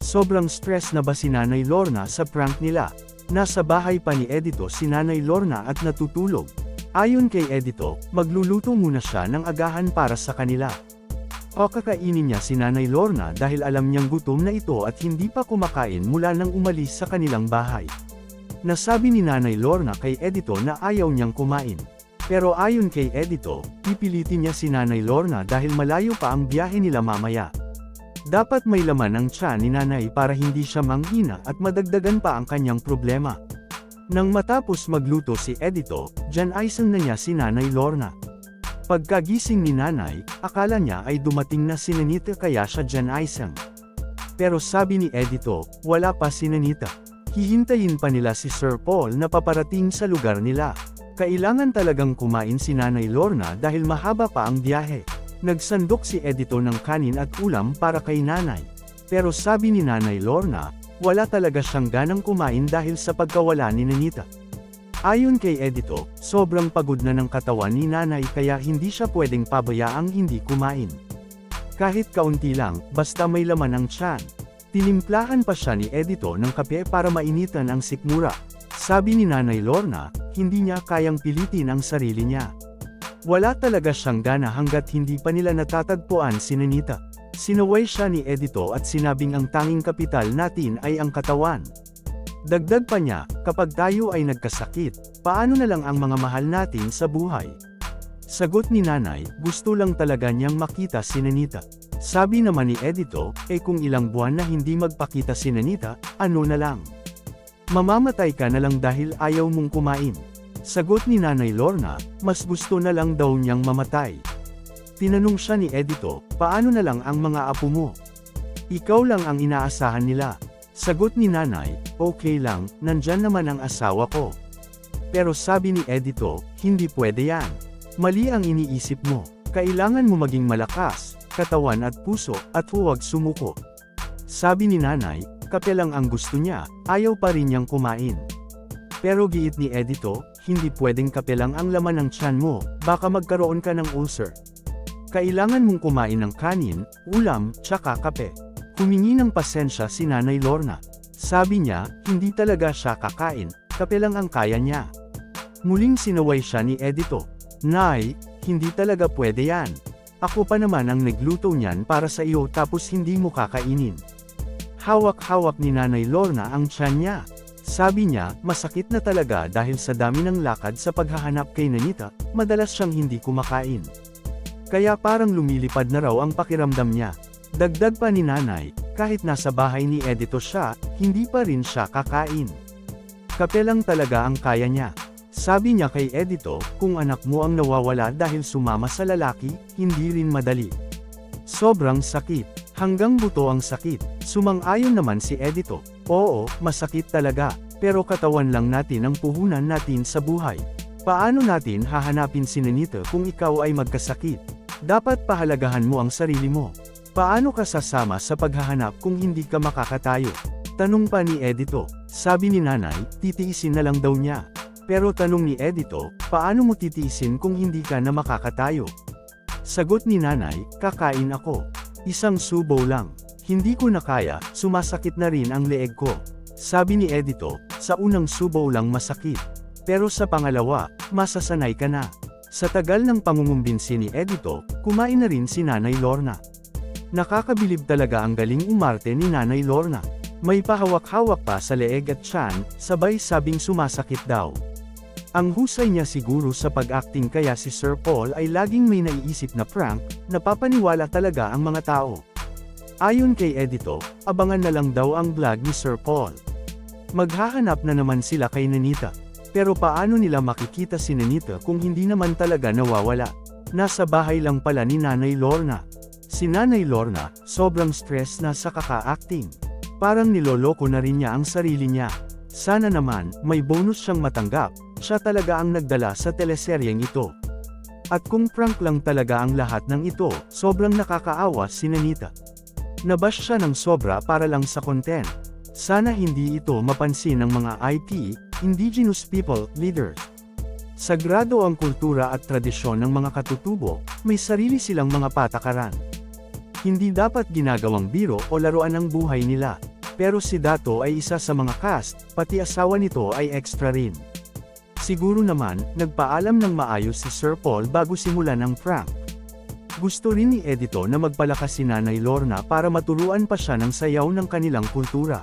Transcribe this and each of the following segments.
sobrang stress na ba si Nanay Lorna sa prank nila? Nasa bahay pa ni Edito si Nanay Lorna at natutulog. Ayon kay Edito, magluluto muna siya ng agahan para sa kanila. O kakainin niya si Nanay Lorna dahil alam niyang gutom na ito at hindi pa kumakain mula nang umalis sa kanilang bahay. Nasabi ni Nanay Lorna kay Edito na ayaw niyang kumain. Pero ayon kay Edito, pipilitin niya si Nanay Lorna dahil malayo pa ang biyahe nila mamaya. Dapat may laman ang tiyan ni Nanay para hindi siya manghina at madagdagan pa ang kanyang problema. Nang matapos magluto si Edito, dyan-aysan na niya si Nanay Lorna. Pagkagising ni Nanay, akala niya ay dumating na si Nanita kaya siya dyan-aysan. Pero sabi ni Edito, wala pa si Nanita. Hihintayin pa nila si Sir Paul na paparating sa lugar nila. Kailangan talagang kumain si Nanay Lorna dahil mahaba pa ang biyahe. Nagsandok si Edito ng kanin at ulam para kay Nanay. Pero sabi ni Nanay Lorna, wala talaga siyang ganang kumain dahil sa pagkawala ni Nanita. Ayon kay Edito, sobrang pagod na ng katawan ni Nanay kaya hindi siya pwedeng pabayaang hindi kumain. Kahit kaunti lang, basta may laman ang tiyan. Tinimplahan pa siya ni Edito ng kape para mainitan ang sikmura. Sabi ni Nanay Lorna, hindi niya kayang pilitin ang sarili niya. Wala talaga siyang gana hanggat hindi pa nila natatagpuan si Nanita. Sinaway siya ni Edito at sinabing ang tanging kapital natin ay ang katawan. Dagdag pa niya, kapag tayo ay nagkasakit, paano na lang ang mga mahal natin sa buhay? Sagot ni Nanay, gusto lang talaga niyang makita si Nanita. Sabi naman ni Edito, kung ilang buwan na hindi magpakita si Nanita, ano na lang? Mamamatay ka na lang dahil ayaw mong kumain. Sagot ni Nanay Lorna, mas gusto na lang daw niyang mamatay. Tinanong siya ni Edito, paano na lang ang mga apo mo? Ikaw lang ang inaasahan nila. Sagot ni Nanay, okay lang, nandyan naman ang asawa ko. Pero sabi ni Edito, hindi pwede yan. Mali ang iniisip mo. Kailangan mo maging malakas, katawan at puso, at huwag sumuko. Sabi ni Nanay, kape lang ang gusto niya, ayaw pa rin niyang kumain. Pero giit ni Edito, hindi pwedeng kape lang ang laman ng tiyan mo, baka magkaroon ka ng ulcer. Kailangan mong kumain ng kanin, ulam, tsaka kape. Humingi ng pasensya si Nanay Lorna. Sabi niya, hindi talaga siya kakain, kape lang ang kaya niya. Muling sinaway siya ni Edito. Nay, hindi talaga pwede yan. Ako pa naman ang nagluto niyan para sa iyo tapos hindi mo kakainin. Hawak-hawak ni Nanay Lorna ang tiyan niya. Sabi niya, masakit na talaga dahil sa dami ng lakad sa paghahanap kay Nanita, madalas siyang hindi kumakain. Kaya parang lumilipad na raw ang pakiramdam niya. Dagdag pa ni Nanay, kahit nasa bahay ni Edito siya, hindi pa rin siya kakain. Kape lang talaga ang kaya niya. Sabi niya kay Edito, kung anak mo ang nawawala dahil sumama sa lalaki, hindi rin madali. Sobrang sakit. Hanggang buto ang sakit. Sumang-ayon naman si Edito. Oo, masakit talaga, pero katawan lang natin ang puhunan natin sa buhay. Paano natin hahanapin si Nanita kung ikaw ay magkasakit? Dapat pahalagahan mo ang sarili mo. Paano ka sasama sa paghahanap kung hindi ka makakatayo? Tanong pa ni Edito. Sabi ni Nanay, titiisin na lang daw niya. Pero tanong ni Edito, paano mo titiisin kung hindi ka na makakatayo? Sagot ni Nanay, kakain ako. Isang subo lang. Hindi ko na kaya, sumasakit na rin ang leeg ko. Sabi ni Edito, sa unang subo lang masakit. Pero sa pangalawa, masasanay ka na. Sa tagal ng pangungumbinsi ni Edito, kumain na rin si Nanay Lorna. Nakakabilib talaga ang galing umarte ni Nanay Lorna. May pahawak-hawak pa sa leeg at tiyan, sabay sabing sumasakit daw. Ang husay niya siguro sa pag-acting kaya si Sir Paul ay laging may naiisip na prank, napapaniwala talaga ang mga tao. Ayon kay Edito, abangan na lang daw ang vlog ni Sir Paul. Maghahanap na naman sila kay Nanita. Pero paano nila makikita si Nanita kung hindi naman talaga nawawala? Nasa bahay lang pala ni Nanay Lorna. Si Nanay Lorna, sobrang stress na sa kaka-acting. Parang niloloko na rin niya ang sarili niya. Sana naman, may bonus siyang matanggap. Siya talaga ang nagdala sa teleseryeng ito. At kung prank lang talaga ang lahat ng ito, sobrang nakakaawa si Nanita. Nabash siya ng sobra para lang sa content. Sana hindi ito mapansin ng mga IP, Indigenous People, leaders. Sagrado ang kultura at tradisyon ng mga katutubo, may sarili silang mga patakaran. Hindi dapat ginagawang biro o laruan ang buhay nila. Pero si Dato ay isa sa mga cast, pati asawa nito ay extra rin. Siguro naman, nagpaalam ng maayos si Sir Paul bago simulan ang prank. Gusto rin ni Edito na magpalakas si Nanay Lorna para maturuan pa siya ng sayaw ng kanilang kultura.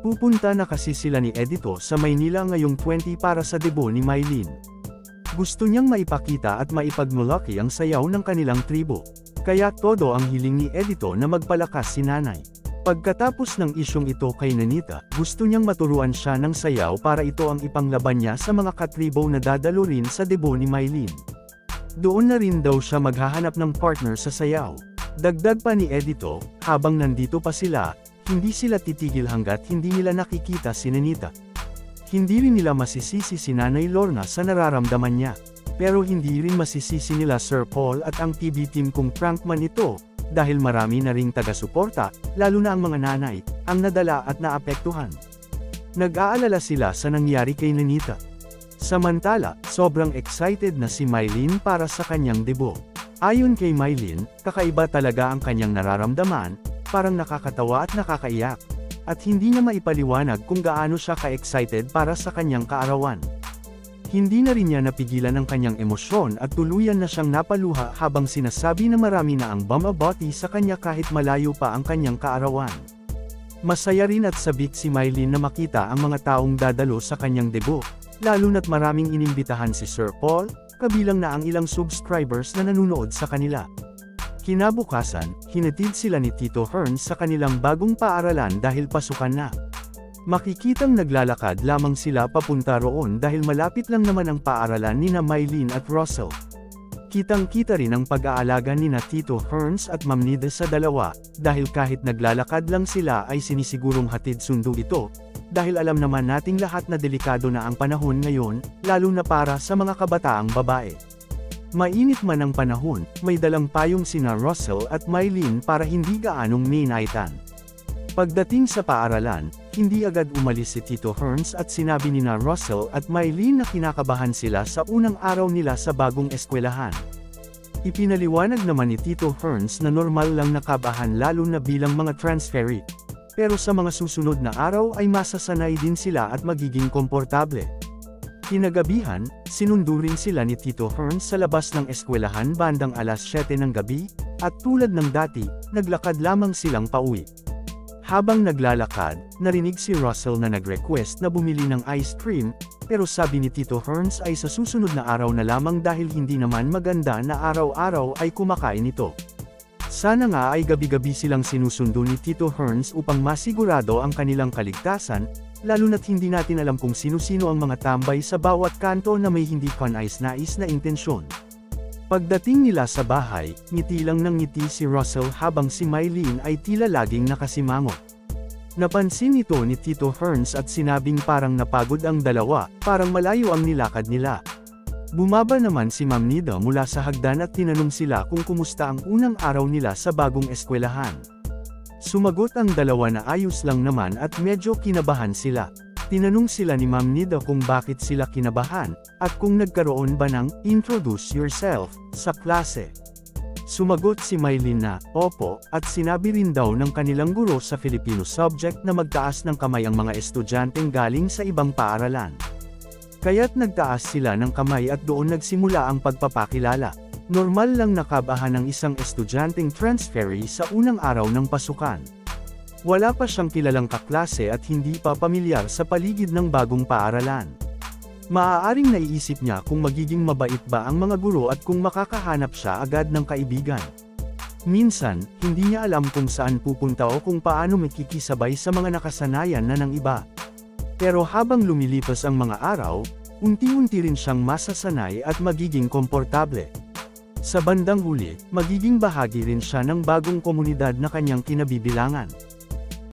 Pupunta na kasi sila ni Edito sa Maynila ngayong 20 para sa debut ni Mylene. Gusto niyang maipakita at maipagmulaki ang sayaw ng kanilang tribo. Kaya todo ang hiling ni Edito na magpalakas si Nanay. Pagkatapos ng isyong ito kay Nanita, gusto niyang maturuan siya ng sayaw para ito ang ipanglaban niya sa mga katribo na dadalo rin sa debut ni Mylene. Doon na rin daw siya maghahanap ng partner sa sayaw. Dagdag pa ni Edito, habang nandito pa sila, hindi sila titigil hanggat hindi nila nakikita si Nanita. Hindi rin nila masisisi si Nanay Lorna sa nararamdaman niya. Pero hindi rin masisisi nila Sir Paul at ang PB team kung prank man ito, dahil marami na ring taga-suporta, lalo na ang mga nanay, ang nadala at naapektuhan. Nag-aalala sila sa nangyari kay Nanita. Samantala, sobrang excited na si Mylene para sa kanyang debut. Ayon kay Mylene, kakaiba talaga ang kanyang nararamdaman, parang nakakatawa at nakakaiyak. At hindi na maipaliwanag kung gaano siya ka-excited para sa kanyang kaarawan. Hindi na rin niya napigilan ang kanyang emosyon at tuluyan na siyang napaluha habang sinasabi na marami na ang bumabati sa kanya kahit malayo pa ang kanyang kaarawan. Masaya rin at sabik si Mylene na makita ang mga taong dadalo sa kanyang debut, lalo na't maraming inimbitahan si Sir Paul, kabilang na ang ilang subscribers na nanonood sa kanila. Kinabukasan, hinatid sila ni Tito Hearns sa kanilang bagong paaralan dahil pasukan na. Makikitang naglalakad lamang sila papunta roon dahil malapit lang naman ang paaralan nina Mylene at Russell. Kitang-kita rin ang pag-aalaga nina Tito Hearns at Ma'am Nida sa dalawa, dahil kahit naglalakad lang sila ay sinisigurong hatid sundo ito, dahil alam naman nating lahat na delikado na ang panahon ngayon, lalo na para sa mga kabataang babae. Mainit man ang panahon, may dalang payong sina Russell at Mylene para hindi gaanong ninaitan. Pagdating sa paaralan, hindi agad umalis si Tito Hearns at sinabi nina Russell at Mylene na kinakabahan sila sa unang araw nila sa bagong eskwelahan. Ipinaliwanag naman ni Tito Hearns na normal lang nakabahan lalo na bilang mga transferee. Pero sa mga susunod na araw ay masasanay din sila at magiging komportable. Kinagabihan, sinundo rin sila ni Tito Hearns sa labas ng eskwelahan bandang alas 7 ng gabi, at tulad ng dati, naglakad lamang silang pauwi. Habang naglalakad, narinig si Russell na nag-request na bumili ng ice cream, pero sabi ni Tito Hearns ay sa susunod na araw na lamang dahil hindi naman maganda na araw-araw ay kumakain ito. Sana nga ay gabi-gabi silang sinusundo ni Tito Hearns upang masigurado ang kanilang kaligtasan, lalo na't hindi natin alam kung sino-sino ang mga tambay sa bawat kanto na may hindi kanais-nais na intensyon. Pagdating nila sa bahay, ngiti lang ng ngiti si Russell habang si Mylene ay tila laging nakasimangot. Napansin ito ni Tito Hearns at sinabing parang napagod ang dalawa, parang malayo ang nilakad nila. Bumaba naman si Ma'am Nida mula sa hagdan at tinanong sila kung kumusta ang unang araw nila sa bagong eskwelahan. Sumagot ang dalawa na ayos lang naman at medyo kinabahan sila. Tinanong sila ni Ma'am Nida kung bakit sila kinabahan, at kung nagkaroon ba ng "introduce yourself" sa klase. Sumagot si Mylene na, opo, at sinabi rin daw ng kanilang guro sa Filipino subject na magtaas ng kamay ang mga estudyanteng galing sa ibang paaralan. Kaya't nagtaas sila ng kamay at doon nagsimula ang pagpapakilala. Normal lang nakabahan ng isang estudyanteng transferee sa unang araw ng pasukan. Wala pa siyang kilalang kaklase at hindi pa pamilyar sa paligid ng bagong paaralan. Maaaring naiisip niya kung magiging mabait ba ang mga guro at kung makakahanap siya agad ng kaibigan. Minsan, hindi niya alam kung saan pupunta o kung paano makikisabay sa mga nakasanayan na ng iba. Pero habang lumilipas ang mga araw, unti-unti rin siyang masasanay at magiging komportable. Sa bandang huli, magiging bahagi rin siya ng bagong komunidad na kanyang kinabibilangan.